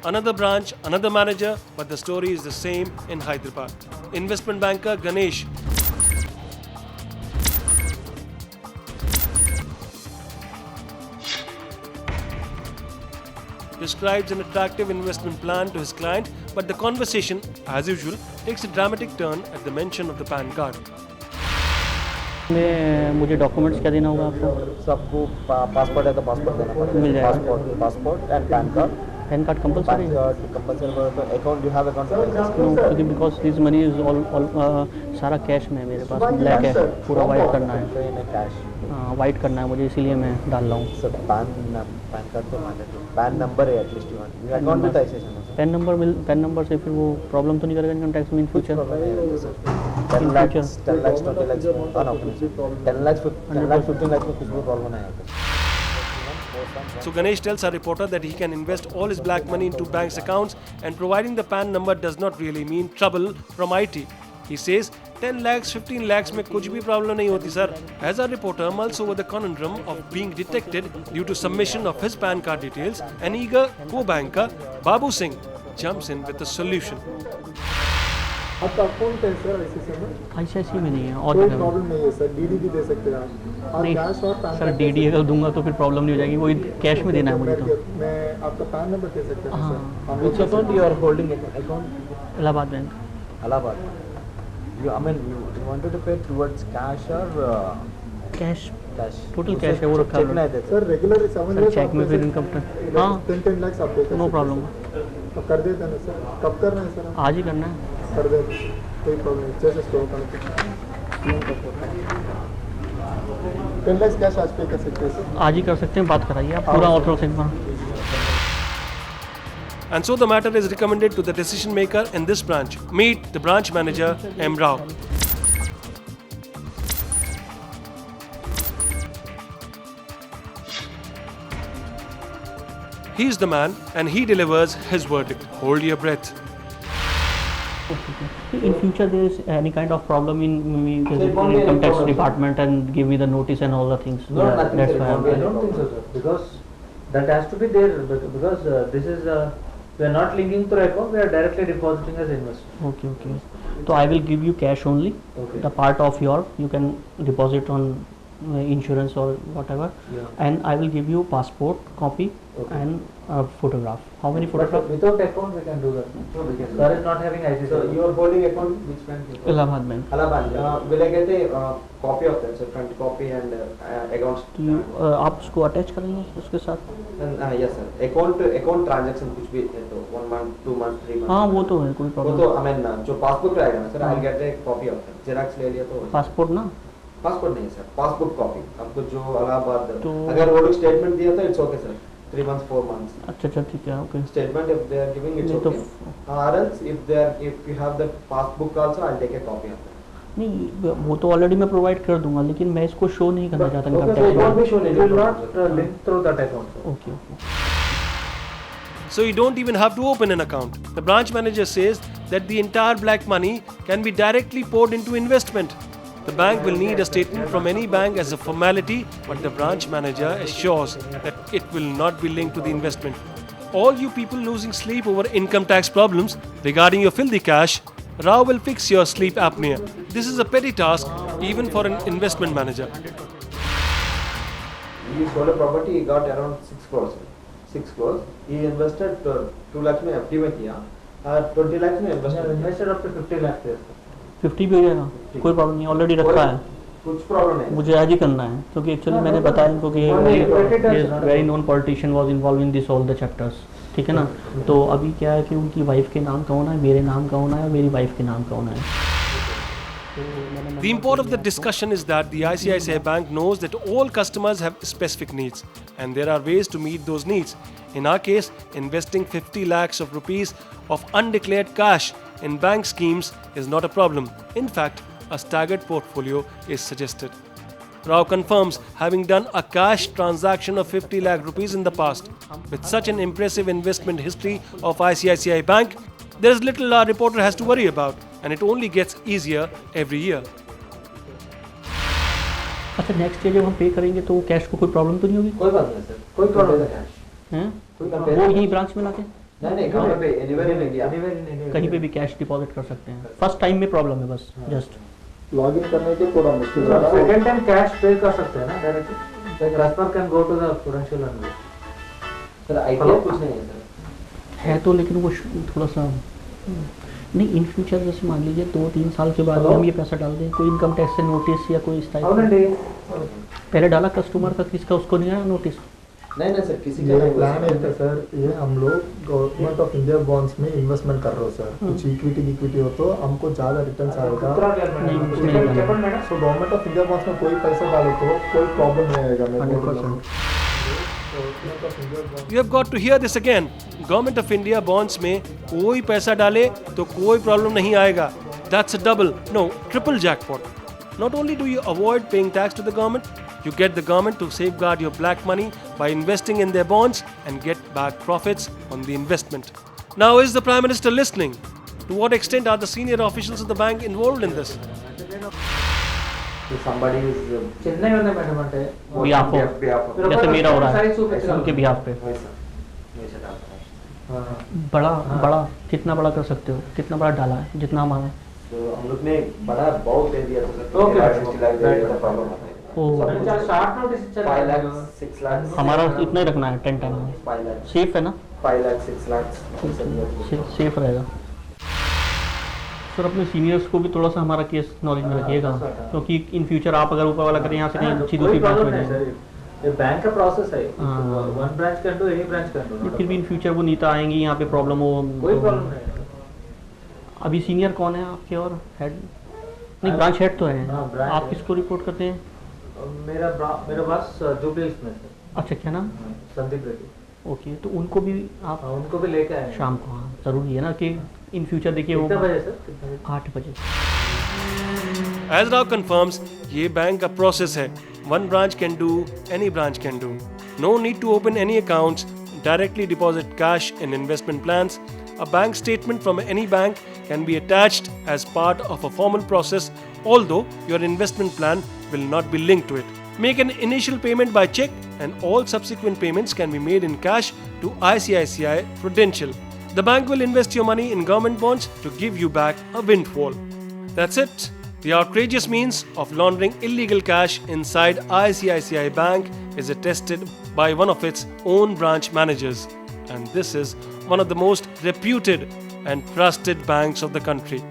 Another branch, another manager, but the story is the same in Hyderabad. Investment banker Ganesh describes an attractive investment plan to his client, but the conversation, as usual, takes a dramatic turn at the mention of the PAN card. मुझे documents क्या देना होगा आपको? सबको passport है तो passport देना पड़ेगा। मिल जाएगा। Passport and PAN card. PAN card compulsory है? Compulsory. Account you have account? क्योंकि because this money is all सारा कैश में है मेरे पास, ब्लैक है, पूरा वाइट करना है। कैश? हाँ, वाइट करना है मुझे, इसीलिए मैं डाल रहा हूँ। सर पैन कार्ड तो मैंडेटरी, पैन नंबर है एटलीस्ट यू वांट। अकाउंट भी तो ऐसे है। पैन नंबर से फिर वो प्रॉब्लम तो नहीं करेगा इनकम टैक्स में इन फ्यूचर? 10 लाख 20 लाख 10 लाख 15 लाख में कुछ भी प्रॉब्लम नहीं है। So Ganesh tells our reporter that he can invest all his black money into bank's accounts, and providing the PAN number does not really mean trouble from IT. He says 10 lakhs, 15 lakhs में कुछ भी problem नहीं होती sir. As our reporter mulls over the conundrum of being detected due to submission of his PAN card details, an eager co-banker Babu Singh jumps in with a solution. आपका account है sir ICICI में? ICICI में नहीं है और कोई problem नहीं है सर, डीडी भी दे सकते हैं आप। नहीं कैश और पैन सर, डीडी अगर दूंगा तो फिर प्रॉब्लम नहीं हो जाएगी, वही कैश में देना है मुझे तो। मैं आपका पैन नंबर दे सकता हूं sir. Which account you are holding account? Allahabad bank. Allahabad. I mean you wanted to pay towards cash or cash, cash? Total cash है वो रखा चेक है। नहीं देते sir regular 7 sir lakh cheque में फिर इनकम टैक्स, हाँ 10 लाख आप दे सकते हैं। नो प्रॉब्लम, तो कर देते हैं ना सर। कब करना है सर? आज ही करना है। कर देते हैं, कोई प्रॉब्लम नहीं। जैसे स्टोर करना 10 लाख कैश आज पे कर सकते हैं सर। आज ही कर सकते हैं, बात कराइए आप पूरा ऑथराइज एक बार। And so the matter is recommended to the decision maker in this branch. Meet the branch manager M. Rao. He's the man and he delivers his verdict. Hold your breath. In future there is any kind of problem in income tax department and give me the notice and all the things? No, nothing. That's Sir, why I'm I don't think so, sir. Because that has to be there. Because this is we are not linking to account. We are directly depositing as investment. Okay. So I will give you cash only. Okay. The part of your you can deposit on insurance or whatever, Yeah. and I will give you passport copy and a photograph. How many But photographs? without account we can do that. No, because sir is not having ICICI. So you are holding account which bank? Illahabad Bank. Allahabad. Will I get a copy of that? So front copy and accounts. तो you, आप उसको attach करेंगे उसके साथ? Yes sir. Account transaction कुछ भी है तो 1 month, 2 months, 3 months. हाँ वो तो है, कोई वो प्रॉब्लम तो I mean जो पासबुक रहेगा ना sir, I'll get a copy of that. Xerox ले लिया तो पासपोर्ट ना? पासपोर्ट नहीं सर, पासबुक कॉपी आपको जो इलाहाबाद तो अगर वो लोग स्टेटमेंट दिया तो it's okay sir, 3 months 4 months अच्छा ठीक है, okay. statement if they are giving it's नहीं तो okay, or else if you have the passbook also I'll take a copy of that. नहीं, वो तो ऑलरेडी मैं प्रोवाइड कर दूंगा, लेकिन मैं इसको शो नहीं करना चाहता income Okay, so it won't be tax shown. It will not link through that account. Sir. में। Okay. So you don't even have to open an account. The branch manager says that the entire black money can be directly poured into investment. The bank will need a statement from any bank as a formality, but the branch manager assures that it will not be linked to the investment. All you people losing sleep over income tax problems regarding your filthy cash, Rao will fix your sleep apnea. This is a petty task even for an investment manager. He sold a property, he got around 6 crores. 6 crores. He invested 2 lakhs में FD में किया, 20 lakhs में We have invested. invested up to 50 lakhs there. 50 भी हो जाएगा, कोई problem नहीं, already रखा है, कुछ प्रॉब्लम नहीं. मुझे आज ही करना है, क्योंकि एक्चुअली मैंने बताया इनको कि very known politician was involve in this all the chapters, ठीक है ना। तो अभी क्या है कि उनकी वाइफ के नाम का होना है, मेरे नाम का होना है और मेरी वाइफ के नाम का होना है। The import of the discussion is that the ICICI Bank knows that all customers have specific needs and there are ways to meet those needs. In our case, investing 50 lakhs of rupees of undeclared cash in bank schemes is not a problem. In fact, a staggered portfolio is suggested. Rao confirms having done a cash transaction of 50 lakh rupees in the past. With such an impressive investment history of ICICI Bank, there is little our reporter has to worry about, and it only gets easier every year. अच्छा, next day जब हम पे करेंगे तो cash को कोई problem तो नहीं होगी? कोई बात नहीं सर, कोई प्रॉब्लम नहीं है. हैं? कोई वो यही ब्रांच में लाके नहीं कहाँ पे anywhere in India. Anywhere in India. कहीं पे भी कैश डिपॉजिट कर सकते हैं, फर्स्ट टाइम में प्रॉब्लम है बस जस्ट। लॉग इन करने के थोड़ा मुश्किल हो रहा है। सेकंड टाइम कैश पे कर सकते हैं ना directly. The customer can go to the prudential and wait. Sir idea कुछ नहीं है सर। है तो, लेकिन वो थोड़ा सा नहीं, इन फ्यूचर जैसे मान लीजिए 2-3 साल के बाद हम ये पैसा डाल दें, कोई इनकम टैक्स से नोटिस या कोई इस टाइप How का, many days? पहले डाला कस्टमर का किसका, उसको नहीं आया नोटिस? नहीं सर किसी का ये नहीं प्लान है हुआ कि सर ये हम लोग गवर्नमेंट ऑफ इंडिया बॉन्ड्स में इन्वेस्टमेंट कर रहे हो सर, कुछ इक्विटी हो तो हमको ज़्यादा रिटर्न आएगा। नहीं, उसमें नहीं डाला। So government of India bonds में कोई पैसा डालो तो कोई प्रॉब्लम नहीं आएगा। मैं 100%। You have got to hear this again. Government of India bonds में कोई पैसा डाले तो कोई प्रॉब्लम नहीं आएगा. That's a double, no, triple jackpot. Not only do you avoid paying tax to the government, you get the government to safeguard your black money by investing in their bonds and get back profits on the investment. Now, is the Prime Minister listening? To what extent are the senior officials of the bank involved in this? somebody is Chennai में madam అంటే Behalf of- जैसे मेरा हो रहा है उनके behalf पे। बड़ा कितना बड़ा कर सकते हो, कितना बड़ा डाला है, जितना हमारा है? तो हम लोग ने बड़ा बहुत दे दिया तो Okay. 60 लाख दे दिया था प्रॉब्लम आता है ओ, शॉर्ट नोटिस 5 लाख 6 लाख हमारा इतना ही रखना है 10 टाइम में, 5 लाख सेफ है ना? 5 लाख 6 लाख सेफ रहेगा। सर अपने सीनियर्स को भी थोड़ा सा हमारा केस नॉलेज में रखिएगा, क्योंकि इन फ्यूचर आप अगर ऊपर वाला करें यहाँ से कहीं अच्छी दूसरी ब्रांच में जाए, ये बैंक का प्रोसेस है। हाँ। One branch can do, any branch can do. फिर भी इन फ्यूचर वो नीता आएंगी यहाँ पे प्रॉब्लम हो। कोई प्रॉब्लम नहीं। अभी सीनियर कौन है आपके और हेड? नहीं, ब्रांच हेड तो है। हाँ, branch आप head। किसको रिपोर्ट करते हैं? मेरा बॉस जुबली में है, अच्छा, क्या नाम? संदीप रेड्डी। ओके, तो उनको भी आप हाँ, उनको भी लेके आए शाम को, हाँ जरूरी है ना कि इन फ्यूचर देखिए वो कितने बजे सर? कितने बजे? 8 बजे। As Rao confirms, ये बैंक का प्रोसेस है. One branch can do, any branch can do. No need to open any accounts, directly deposit cash in investment plans. A bank statement from any bank can be attached as part of a formal process, although your investment plan will not be linked to it. Make an initial payment by check and all subsequent payments can be made in cash to ICICI Prudential. The bank will invest your money in government bonds to give you back a windfall. That's it. The outrageous means of laundering illegal cash inside ICICI Bank is attested by one of its own branch managers. And this is one of the most reputed and trusted banks of the country.